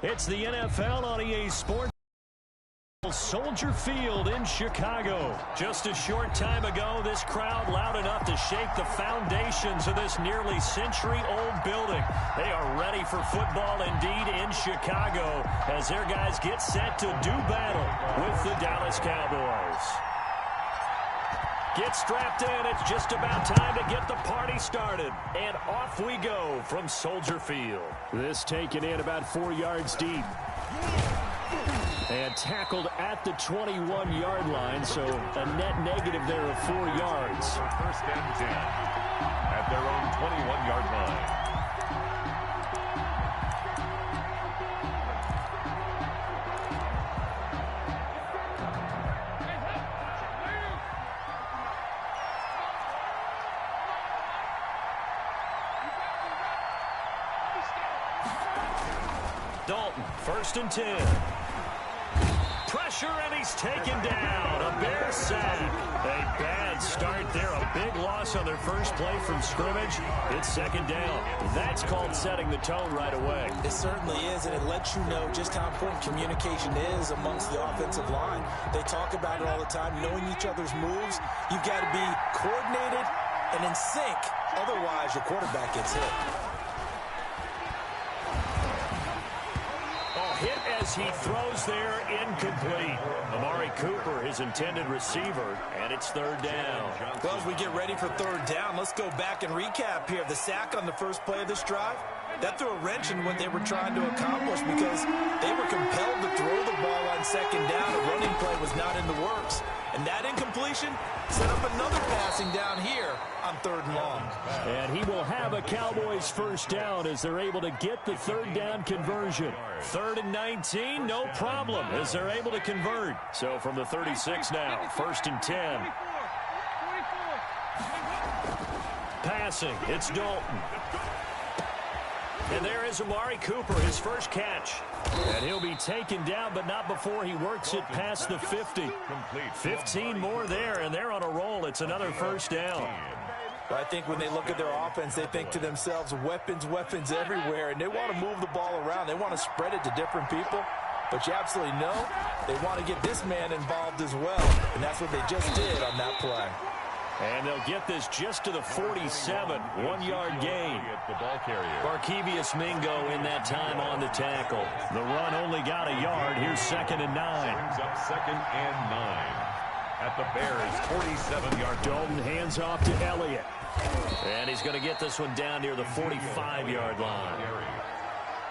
It's the NFL on EA Sports. Soldier Field in Chicago. Just a short time ago, this crowd loud enough to shake the foundations of this nearly century-old building. They are ready for football indeed in Chicago as their guys get set to do battle with the Dallas Cowboys. Get strapped in. It's just about time to get the party started. And off we go from Soldier Field. This taken in about 4 yards deep. And tackled at the 21-yard line, so a net negative there of 4 yards. First and 10 at their own 21-yard line. Dalton, first and 10. Pressure, and he's taken down. A Bear sack. A bad start there. A big loss on their first play from scrimmage. It's second down. That's called setting the tone right away. It certainly is, and it lets you know just how important communication is amongst the offensive line. They talk about it all the time, knowing each other's moves. You've got to be coordinated and in sync. Otherwise, your quarterback gets hit. Hit as he throws there, incomplete. Amari Cooper, his intended receiver, and it's third down. Well, as we get ready for third down, let's go back and recap here. The sack on the first play of this drive, that threw a wrench in what they were trying to accomplish because they were compelled to throw the ball on second down. A running play was not in the works. And that incompletion set up another passing down here on third and long. And he will have a Cowboys first down as they're able to get the third down conversion. 3rd and 19, no problem as they're able to convert. So from the 36 now, 1st and 10. Passing, it's Dalton. And there is Amari Cooper, his first catch. And he'll be taken down, but not before he works it past the 50. 15 more there, and they're on a roll. It's another first down. I think when they look at their offense, they think to themselves, weapons, weapons everywhere, and they want to move the ball around. They want to spread it to different people. But you absolutely know they want to get this man involved as well, and that's what they just did on that play. And they'll get this just to the 47, 1-yard gain. Barkevius Mingo in that time on the tackle. The run only got a yard. Here's 2nd and 9. Brings up 2nd and 9 at the Bears' 47-yard. Dalton hands off to Elliott. And he's going to get this one down near the 45-yard line.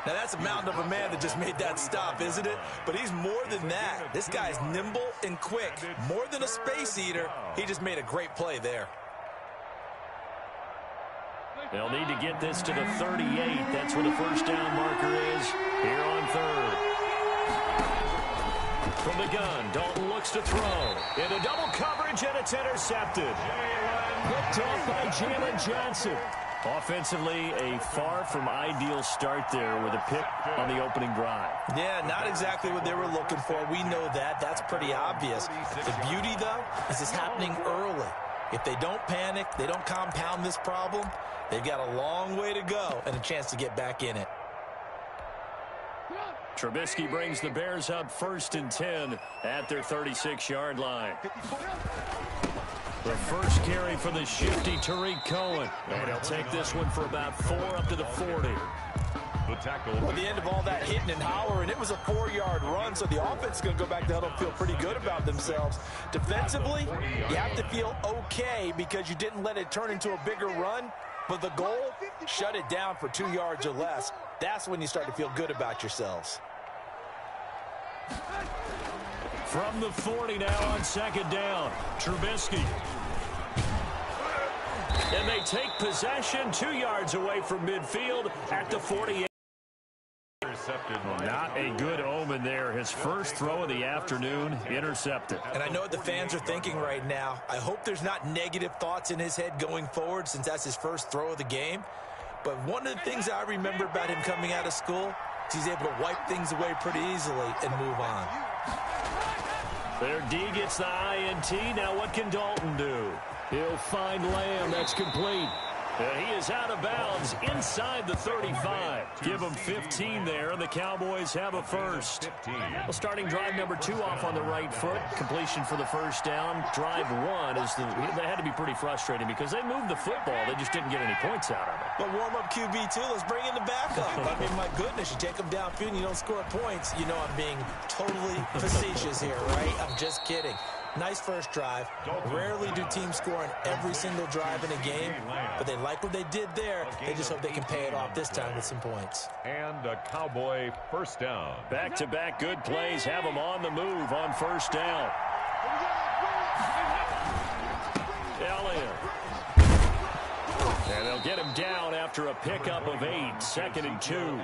Now, that's a mountain of a man that just made that stop, isn't it? But he's more than that. This guy's nimble and quick. More than a space eater, he just made a great play there. They'll need to get this to the 38. That's where the first down marker is here on 3rd. From the gun, Dalton looks to throw. Into double coverage, and it's intercepted. Picked off by Jalen Johnson. Offensively, a far from ideal start there with a pick on the opening drive. Yeah, not exactly what they were looking for. We know that. That's pretty obvious. The beauty, though, is it's happening early. If they don't panic, they don't compound this problem, they've got a long way to go and a chance to get back in it. Trubisky brings the Bears up 1st and 10 at their 36-yard line. The first carry for the shifty Tariq Cohen. And he'll take this one for about 4 up to the 40. The tackle. Well, the end of all that hitting and hollering, it was a 4-yard run, so the offense is going to go back to huddle and feel pretty good about themselves. Defensively, you have to feel okay because you didn't let it turn into a bigger run, but the goal, shut it down for 2 yards or less. That's when you start to feel good about yourselves. From the 40 now on 2nd down, Trubisky. And they take possession 2 yards away from midfield at the 48. Not a good omen there. His first throw of the afternoon, intercepted. And I know what the fans are thinking right now. I hope there's not negative thoughts in his head going forward since that's his first throw of the game. But one of the things I remember about him coming out of school is he's able to wipe things away pretty easily and move on. Their D gets the INT. Now what can Dalton do? He'll find Lamb. That's complete. And he is out of bounds inside the 35. Give him 15 there, and the Cowboys have a first. Well, starting drive number 2 off on the right foot. Completion for the first down. Drive 1 they had to be pretty frustrating because they moved the football. They just didn't get any points out of it. But warm-up QB2, let's bring in the backup. I mean, my goodness, you take them downfield and you don't score points. You know I'm being totally facetious here, right? I'm just kidding. Nice first drive. Rarely do teams score on every single drive in a game, but they like what they did there. They just hope they can pay it off this time with some points. And a Cowboy first down. Back-to-back good plays have them on the move on first down. Elliott. And they'll get him down after a pickup of 8, 2nd and 2.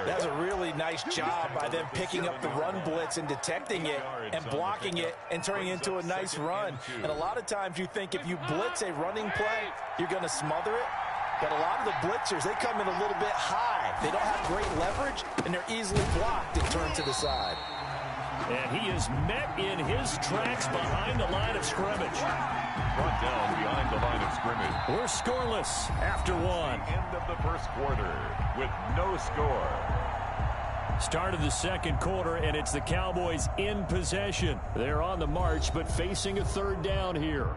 That's a really nice job by them picking up the run blitz and detecting it and blocking it and turning it into a nice run. And a lot of times you think if you blitz a running play, you're going to smother it. But a lot of the blitzers, they come in a little bit high. They don't have great leverage, and they're easily blocked and turned to the side. And he is met in his tracks behind the line of scrimmage. Brought down behind the line of scrimmage. We're scoreless after 1. End of the first quarter with no score. Start of the second quarter, and it's the Cowboys in possession. They're on the march, but facing a third down here.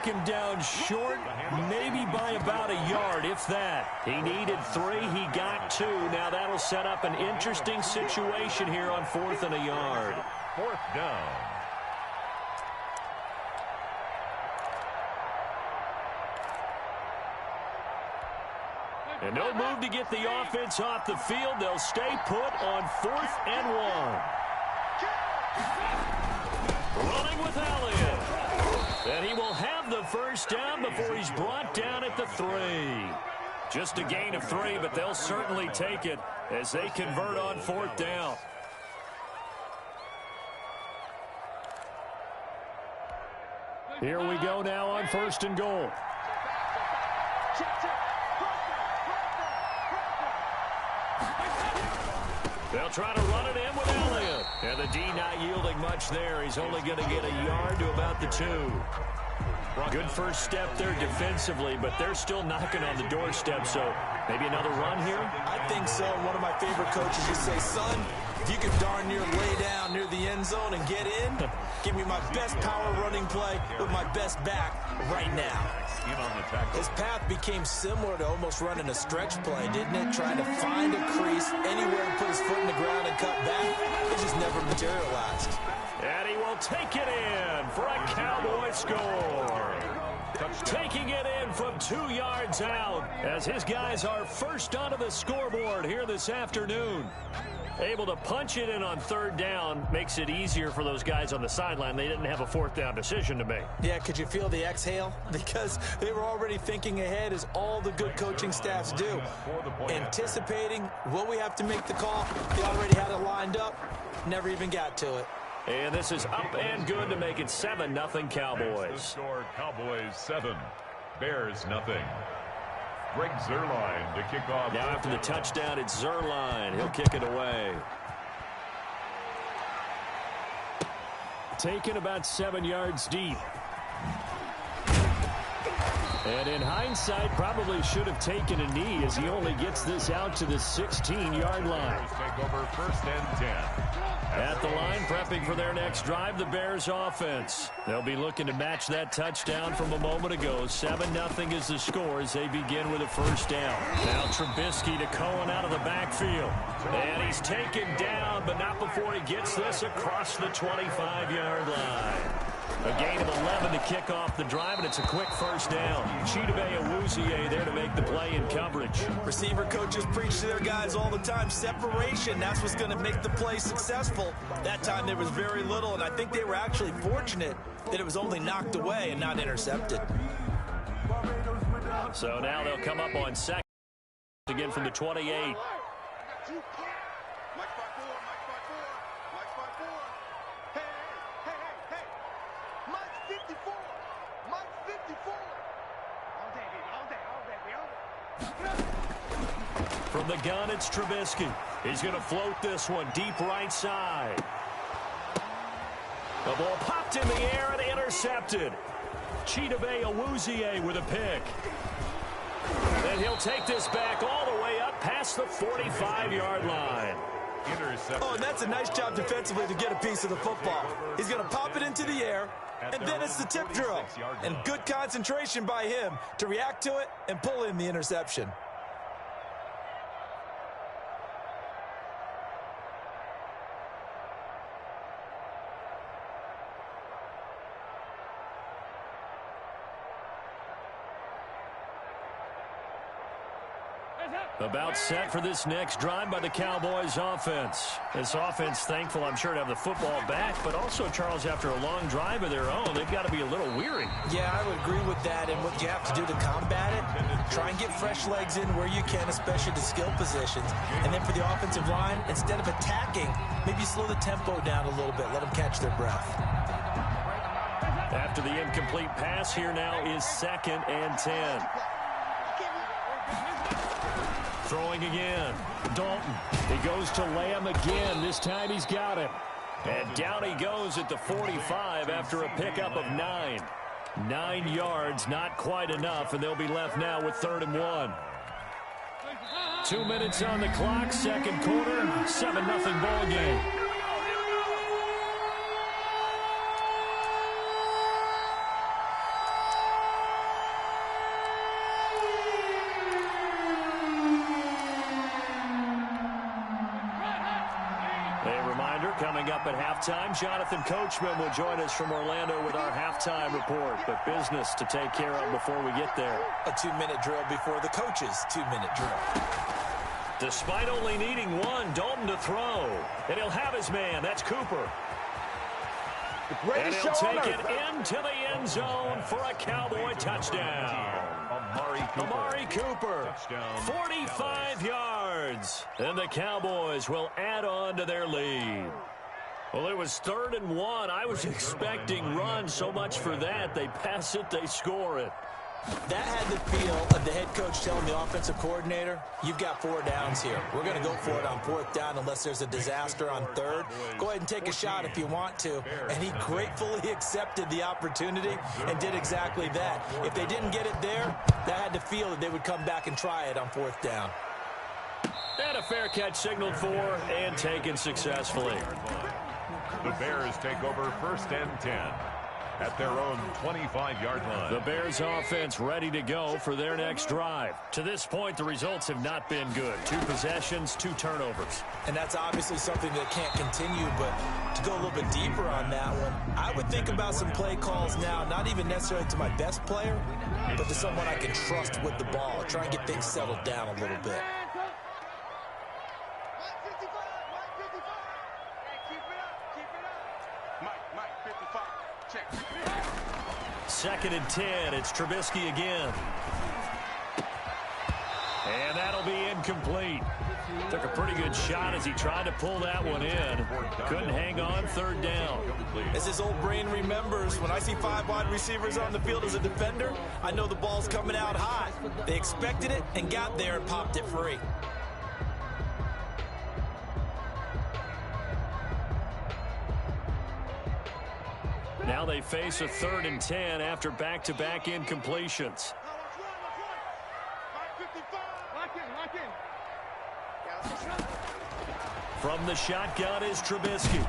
Him down short, maybe by about a yard, if that. He needed 3, he got 2. Now that'll set up an interesting situation here on 4th and a yard. 4th down. And no move to get the offense off the field. They'll stay put on 4th and 1. Running with Elliott. And he will have the first down before he's brought down at the 3. Just a gain of 3, but they'll certainly take it as they convert on 4th down. Here we go now on 1st and goal. They'll try to run it in with Elliott. And the D not yielding much there. He's only going to get a yard to about the 2. Good first step there defensively, but they're still knocking on the doorstep, so maybe another run here? I think so. One of my favorite coaches would say, son, if you can darn near lay down near the end zone and get in, give me my best power running play with my best back right now. His path became similar to almost running a stretch play, didn't it? Trying to find a crease anywhere to put his foot in the ground and cut back. It just never materialized. And he will take it in for a Cowboy score. Taking it in from 2 yards out as his guys are first onto the scoreboard here this afternoon. Able to punch it in on 3rd down makes it easier for those guys on the sideline. They didn't have a 4th down decision to make. Yeah, could you feel the exhale? Because they were already thinking ahead, as all the good coaching staffs do. Anticipating, will we have to make the call? They already had it lined up, never even got to it. And this is up and good to make it 7-0 Cowboys. Score Cowboys 7, Bears 0. Greg Zuerlein to kick off. Now after the touchdown, it's Zuerlein. He'll kick it away. Taken about 7 yards deep. And in hindsight, probably should have taken a knee as he only gets this out to the 16-yard line. Take over 1st and 10. At the line, prepping for their next drive, the Bears offense. They'll be looking to match that touchdown from a moment ago. 7-0 is the score as they begin with a first down. Now Trubisky to Cohen out of the backfield. And he's taken down, but not before he gets this across the 25-yard line. A gain of 11 to kick off the drive, and it's a quick first down. Chidobe Awuzie there to make the play in coverage. Receiver coaches preach to their guys all the time. Separation, that's what's going to make the play successful. That time there was very little, and I think they were actually fortunate that it was only knocked away and not intercepted. So now they'll come up on 2nd again from the 28. From the gun, it's Trubisky. He's going to float this one deep right side. The ball popped in the air and intercepted. Chidobe Awuzie with a pick. And he'll take this back all the way up past the 45-yard line. Oh, and that's a nice job defensively to get a piece of the football. He's going to pop it into the air, and then it's the tip drill. And good concentration by him to react to it and pull in the interception. About set for this next drive by the Cowboys offense. This offense, thankful, I'm sure, to have the football back, but also, Charles, after a long drive of their own, they've got to be a little weary. Yeah, I would agree with that, and what you have to do to combat it, try and get fresh legs in where you can, especially the skill positions. And then for the offensive line, instead of attacking, maybe slow the tempo down a little bit, let them catch their breath. After the incomplete pass, here now is 2nd and 10. Throwing again. Dalton. He goes to Lamb again. This time he's got him. And down he goes at the 45 after a pickup of 9. 9 yards, not quite enough, and they'll be left now with 3rd and 1. 2 minutes on the clock, second quarter, 7-0 ball game. Coming up at halftime, Jonathan Coachman will join us from Orlando with our halftime report. But business to take care of before we get there. A 2-minute drill before the coach's 2-minute drill. Despite only needing one, Dalton to throw. And he'll have his man. That's Cooper. And he'll take it into the end zone for a Cowboy touchdown. Amari Cooper, 45 yards. And the Cowboys will add on to their lead. Well, it was 3rd and 1. I was expecting run. So much for that. They pass it, they score it. That had the feel of the head coach telling the offensive coordinator, you've got 4 downs here. We're going to go for it on 4th down unless there's a disaster on 3rd. Go ahead and take a shot if you want to. And he gratefully accepted the opportunity and did exactly that. If they didn't get it there, that had the feel that they would come back and try it on 4th down. And a fair catch signaled for and taken successfully. The Bears take over 1st and 10. At their own 25-yard line. The Bears offense ready to go for their next drive. To this point, the results have not been good. 2 possessions, 2 turnovers. And that's obviously something that can't continue, but to go a little bit deeper on that one, I would think about some play calls now, not even necessarily to my best player, but to someone I can trust with the ball. Try and get things settled down a little bit. Second and 10. It's Trubisky again. And that'll be incomplete. Took a pretty good shot as he tried to pull that one in. Couldn't hang on, 3rd down. As his old brain remembers, when I see 5 wide receivers on the field as a defender, I know the ball's coming out hot. They expected it and got there and popped it free. Now they face a 3rd and 10 after back-to-back incompletions. From the shotgun is Trubisky.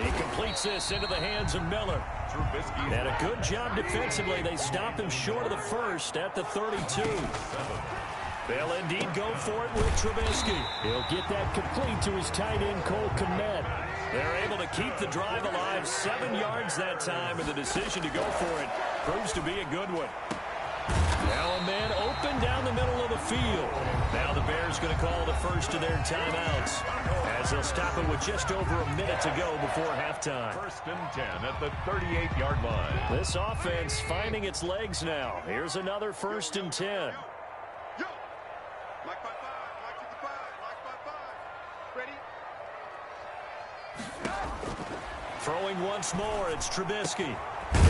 He completes this into the hands of Miller. And a good job defensively. They stop him short of the 1st at the 32. They'll indeed go for it with Trubisky. He'll get that complete to his tight end, Cole Kmet. They're able to keep the drive alive, 7 yards that time, and the decision to go for it proves to be a good one. Now a man open down the middle of the field. Now the Bears going to call the first of their timeouts as they'll stop it with just over a minute to go before halftime. 1st and 10 at the 38-yard line. This offense finding its legs now. Here's another 1st and 10. Throwing once more, it's Trubisky.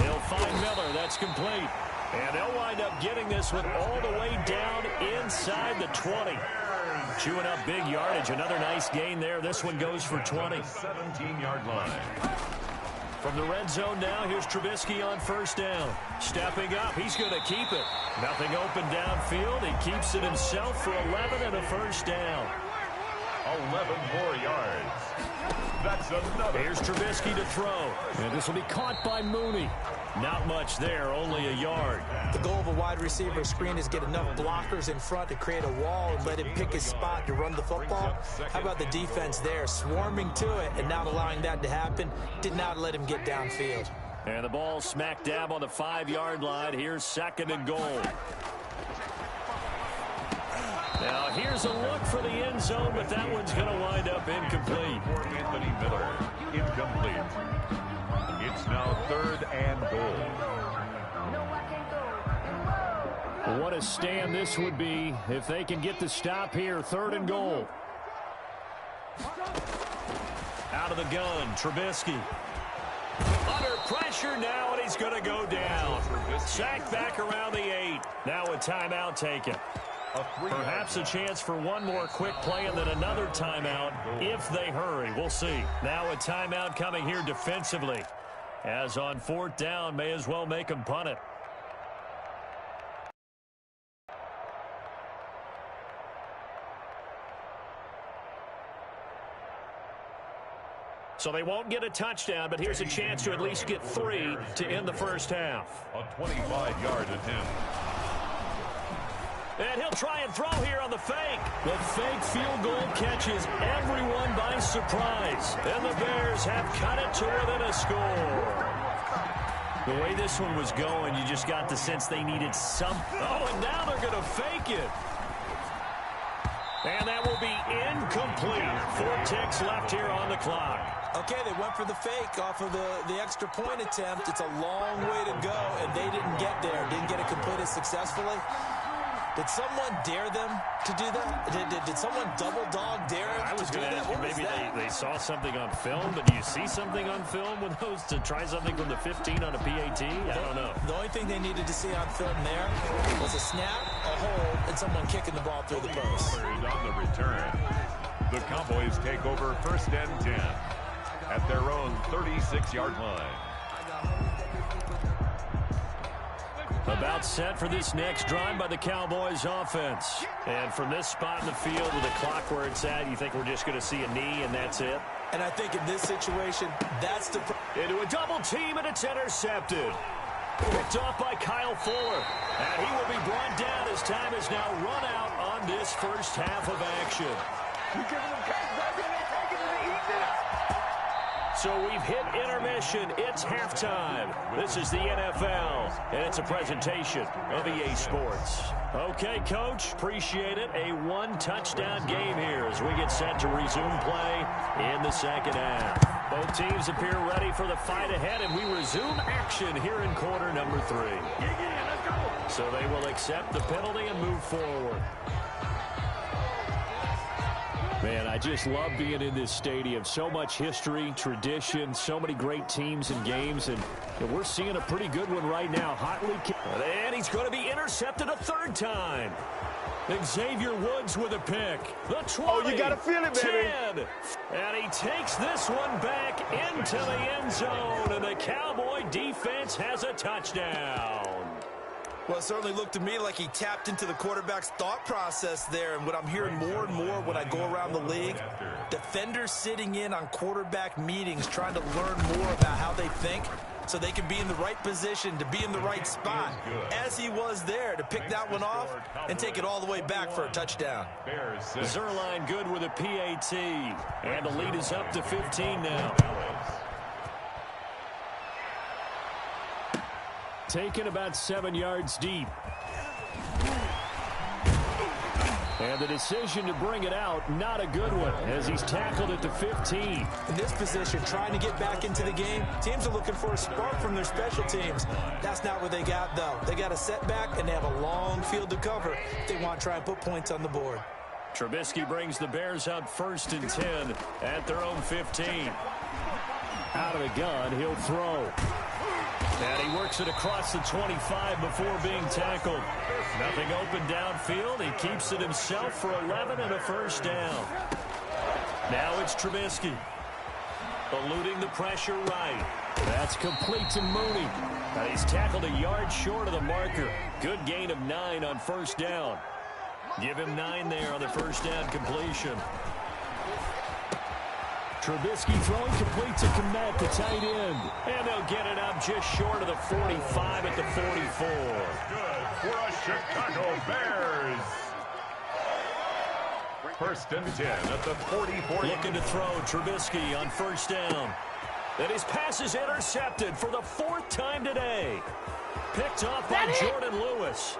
He'll find Miller. That's complete. And they'll wind up getting this one all the way down inside the 20. Chewing up big yardage. Another nice gain there. This one goes for 20. 17-yard line. From the red zone now, here's Trubisky on first down. Stepping up, he's going to keep it. Nothing open downfield. He keeps it himself for 11 and a first down. 11 more yards. That's another. Here's Trubisky to throw. And this will be caught by Mooney. Not much there, only a yard. The goal of a wide receiver screen is get enough blockers in front to create a wall and let him pick his spot to run the football. How about the defense there, swarming to it and not allowing that to happen? Did not let him get downfield. And the ball smack dab on the 5-yard line. Here's second and goal. Now here's a look for the end zone, but that one's going to wind up incomplete. For Anthony Miller, incomplete. It's now third and goal. What a stand this would be if they can get the stop here. Third and goal. Out of the gun, Trubisky. Under pressure now, and he's going to go down. Sacked back around the 8. Now a timeout taken. Perhaps a chance for one more quick play and then another timeout if they hurry. We'll see. Now a timeout coming here defensively. As on fourth down, may as well make them punt it. So they won't get a touchdown, but here's a chance to at least get 3 to end the first half. A 25-yard attempt. And he'll try and throw here on the fake. The fake field goal catches everyone by surprise. And the Bears have cut it to within a score. The way this one was going, you just got the sense they needed some. Oh, and now they're going to fake it. And that will be incomplete. 4 ticks left here on the clock. Okay, they went for the fake off of the extra point attempt. It's a long way to go, and they didn't get there. Didn't get it completed successfully. Did someone dare them to do that? Did someone double dog dare them to do that? What maybe they saw something on film, but do you see something on film with those to try something from the 15 on a PAT? I don't know. The only thing they needed to see on film there was a snap, a hold, and someone kicking the ball through the post. On the return, the Cowboys take over first and 10 at their own 36-yard line. About set for this next drive by the Cowboys offense. And from this spot in the field with the clock where it's at, you think we're just going to see a knee and that's it? And I think in this situation, that's the... Into a double team and it's intercepted. Picked off by Kyle Fuller. And he will be brought down as time is now run out on this first half of action. So we've hit intermission. It's halftime. This is the NFL, and it's a presentation of EA Sports. Okay, Coach, appreciate it. A one-touchdown game here as we get set to resume play in the second half. Both teams appear ready for the fight ahead, and we resume action here in quarter number 3. So they will accept the penalty and move forward. Man, I just love being in this stadium. So much history, tradition, so many great teams and games, and we're seeing a pretty good one right now. Hotly, and he's going to be intercepted a third time. Xavier Woods with a pick. The 20, oh, you got to feel it, baby. 10, and he takes this one back into the end zone, and the Cowboy defense has a touchdown. Well, it certainly looked to me like he tapped into the quarterback's thought process there. And what I'm hearing more and more when I go around the league, defenders sitting in on quarterback meetings trying to learn more about how they think so they can be in the right position, to be in the right spot, as he was there, to pick that one off and take it all the way back for a touchdown. Zerline good with a PAT, and the lead is up to 15 now. Taken about 7 yards deep. And the decision to bring it out, not a good one, as he's tackled at the 15. In this position, trying to get back into the game, teams are looking for a spark from their special teams. That's not what they got, though. They got a setback, and they have a long field to cover if they want to try and put points on the board. Trubisky brings the Bears out first and 10 at their own 15. Out of the gun, he'll throw. And he works it across the 25 before being tackled. Nothing open downfield. He keeps it himself for 11 and a first down. Now it's Trubisky. Eluding the pressure right. That's complete to Mooney. And he's tackled a yard short of the marker. Good gain of 9 on first down. Give him 9 there on the first down completion. Trubisky throwing complete to Komet, the tight end. And they'll get it up just short of the 45 at the 44. Good for a Chicago Bears. First and 10 at the 44. Looking to throw Trubisky on first down. And his pass is intercepted for the 4th time today. Picked off by Jordan Lewis.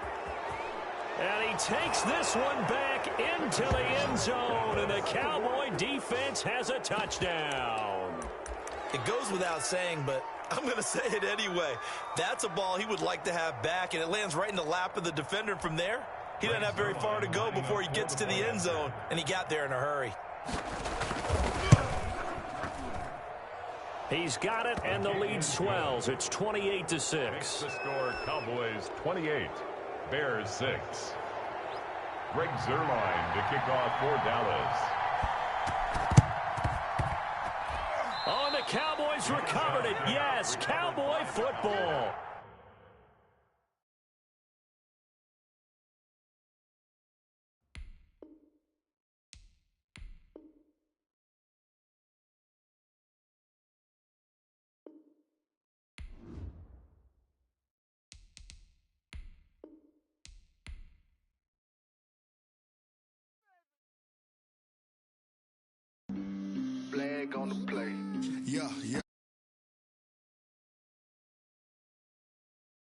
And he takes this one back into the end zone. And the Cowboy defense has a touchdown. It goes without saying, but I'm going to say it anyway. That's a ball he would like to have back, and it lands right in the lap of the defender from there. He doesn't have very far to go before he gets to the end zone, and he got there in a hurry. He's got it, and the lead swells. It's 28-6. The score, Cowboys 28, Bears 6. Greg Zuerlein to kick off for Dallas. Oh, the Cowboys recovered it. Yes, Cowboy football. Flag on the play. Yeah.